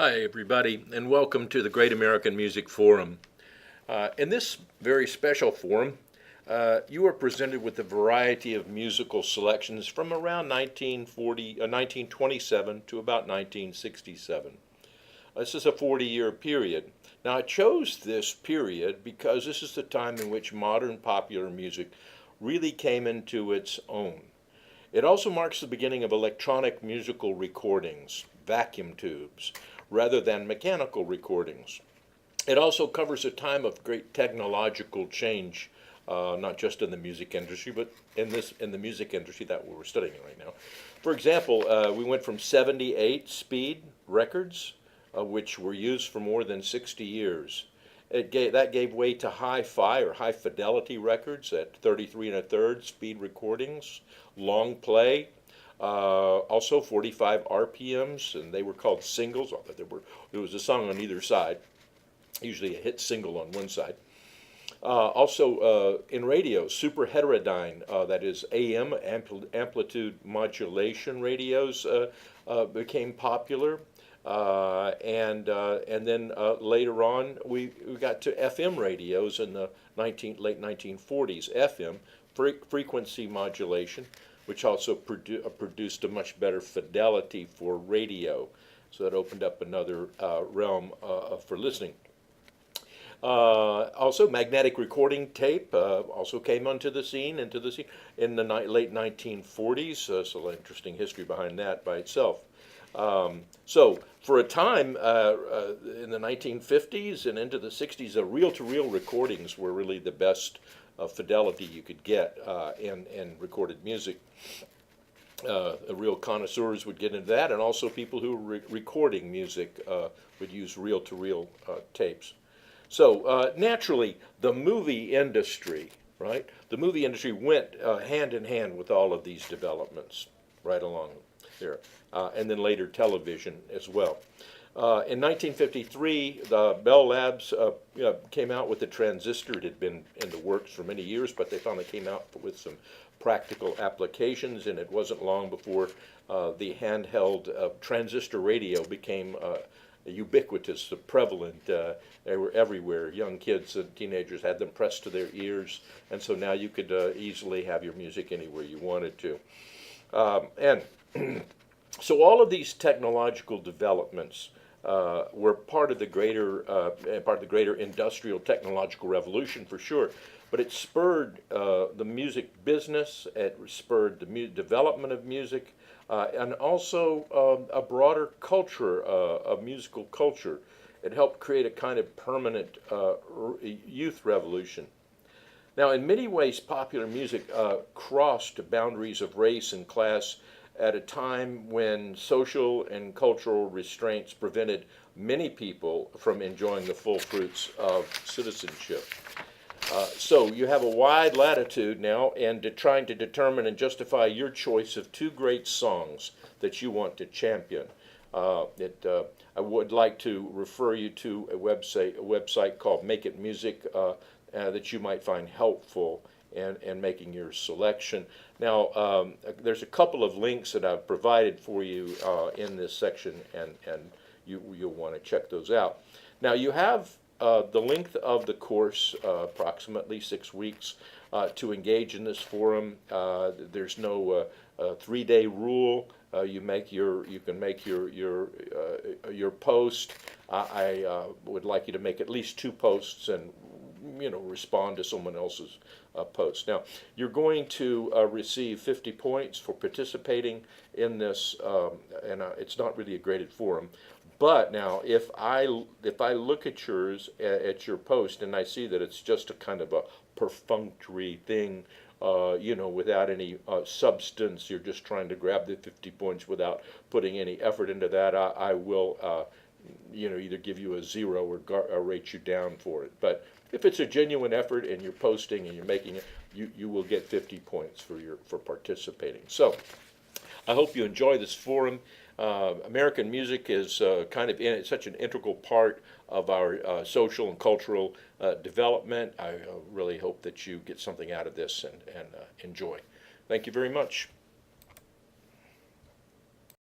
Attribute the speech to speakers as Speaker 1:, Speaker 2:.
Speaker 1: Hi, everybody, and welcome to the Great American Music Forum. In this very special forum, you are presented with a variety of musical selections from around 1927 to about 1967. This is a 40-year period. Now, I chose this period because this is the time in which modern popular music really came into its own. It also marks the beginning of electronic musical recordings, vacuum tubes, rather than mechanical recordings. It also covers a time of great technological change, not just in the music industry, but in the music industry that we're studying right now. For example, we went from 78 speed records, which were used for more than 60 years. That gave way to hi-fi or high fidelity records at 33 1/3 speed recordings, long play, also 45 RPMs, and they were called singles. There was a song on either side, usually a hit single on one side. Also in radio, super heterodyne, that is AM, amplitude modulation radios became popular. And then later on, we got to FM radios in the late 1940s. FM, frequency modulation, which also produced a much better fidelity for radio. So that opened up another realm for listening. Also, magnetic recording tape also came into the scene in the late 1940s. So an interesting history behind that by itself. So for a time in the 1950s and into the 60s, reel-to-reel recordings were really the best fidelity you could get in recorded music. Real connoisseurs would get into that, and also people who were recording music would use reel-to-reel tapes. So naturally, the movie industry, right? The movie industry went hand in hand with all of these developments right along there, and then later television as well. In 1953, the Bell Labs came out with the transistor. It had been in the works for many years, but they finally came out with some practical applications, and it wasn't long before the handheld transistor radio became ubiquitous, prevalent. They were everywhere. Young kids and teenagers had them pressed to their ears, and so now you could easily have your music anywhere you wanted to. And so all of these technological developments were part of the greater industrial technological revolution for sure. But it spurred the music business. It spurred the development of music, and also a broader culture of musical culture. It helped create a kind of permanent youth revolution. Now, in many ways, popular music crossed boundaries of race and class at a time when social and cultural restraints prevented many people from enjoying the full fruits of citizenship. So you have a wide latitude now in trying to determine and justify your choice of two great songs that you want to champion. I would like to refer you to a website called Make It Music that you might find helpful in making your selection. Now, there's a couple of links that I've provided for you in this section, and you'll want to check those out. Now, you have the length of the course, approximately 6 weeks, to engage in this forum. There's no 3-day rule. You can make your post. I would like you to make at least 2 posts and respond to someone else's post. Now, you're going to receive 50 points for participating in this, and it's not really a graded forum. But now, if I look at your post, and I see that it's just a kind of a perfunctory thing, without any substance, you're just trying to grab the 50 points without putting any effort into that, I will, either give you a 0 or rate you down for it. But if it's a genuine effort and you're posting and you're making it, you will get 50 points for participating. So, I hope you enjoy this forum. American music is kind of such an integral part of our social and cultural development. I really hope that you get something out of this and enjoy. Thank you very much.